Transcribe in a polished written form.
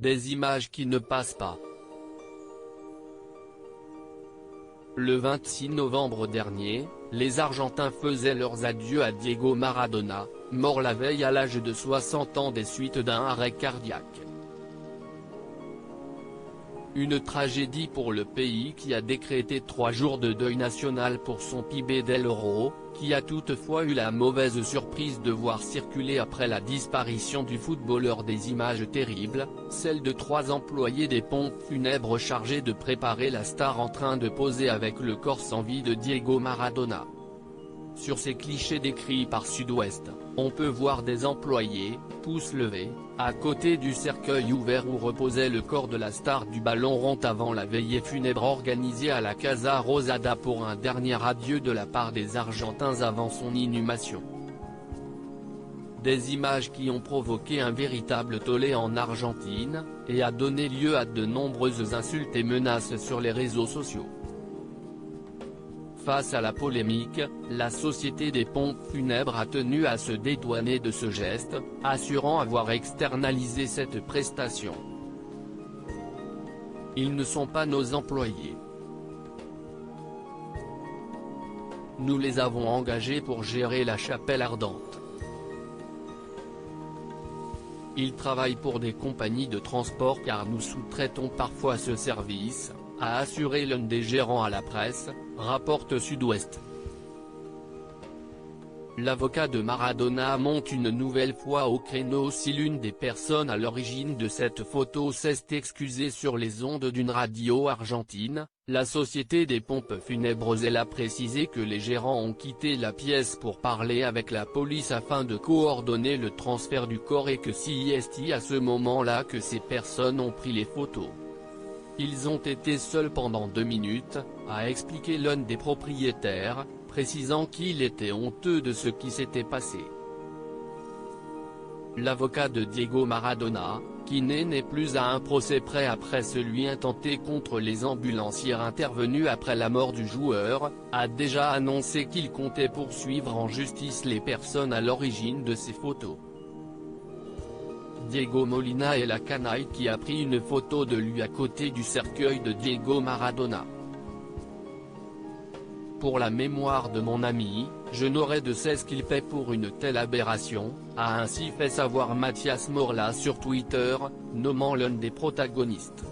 Des images qui ne passent pas. Le 26 novembre dernier, les Argentins faisaient leurs adieux à Diego Maradona, mort la veille à l'âge de 60 ans des suites d'un arrêt cardiaque. Une tragédie pour le pays qui a décrété 3 jours de deuil national pour son Pibe del Oro, qui a toutefois eu la mauvaise surprise de voir circuler après la disparition du footballeur des images terribles, celles de 3 employés des pompes funèbres chargés de préparer la star en train de poser avec le corps sans vie de Diego Maradona. Sur ces clichés décrits par Sud-Ouest, on peut voir des employés, pouces levés, à côté du cercueil ouvert où reposait le corps de la star du ballon rond avant la veillée funèbre organisée à la Casa Rosada pour un dernier adieu de la part des Argentins avant son inhumation. Des images qui ont provoqué un véritable tollé en Argentine, et a donné lieu à de nombreuses insultes et menaces sur les réseaux sociaux. Face à la polémique, la société des pompes funèbres a tenu à se dédouaner de ce geste, assurant avoir externalisé cette prestation. Ils ne sont pas nos employés. Nous les avons engagés pour gérer la chapelle ardente. Ils travaillent pour des compagnies de transport car nous sous-traitons parfois ce service, a assuré l'un des gérants à la presse, rapporte Sud-Ouest. L'avocat de Maradona monte une nouvelle fois au créneau si l'une des personnes à l'origine de cette photo s'est excusée sur les ondes d'une radio argentine. La société des pompes funèbres elle a précisé que les gérants ont quitté la pièce pour parler avec la police afin de coordonner le transfert du corps et que c'est à ce moment-là que ces personnes ont pris les photos. Ils ont été seuls pendant 2 minutes, a expliqué l'un des propriétaires, précisant qu'il était honteux de ce qui s'était passé. L'avocat de Diego Maradona, qui n'est plus à un procès près après celui intenté contre les ambulancières intervenus après la mort du joueur, a déjà annoncé qu'il comptait poursuivre en justice les personnes à l'origine de ces photos. Diego Molina est la canaille qui a pris une photo de lui à côté du cercueil de Diego Maradona. Pour la mémoire de mon ami, je n'aurais de cesse qu'il paie pour une telle aberration, a ainsi fait savoir Mathias Morla sur Twitter, nommant l'un des protagonistes.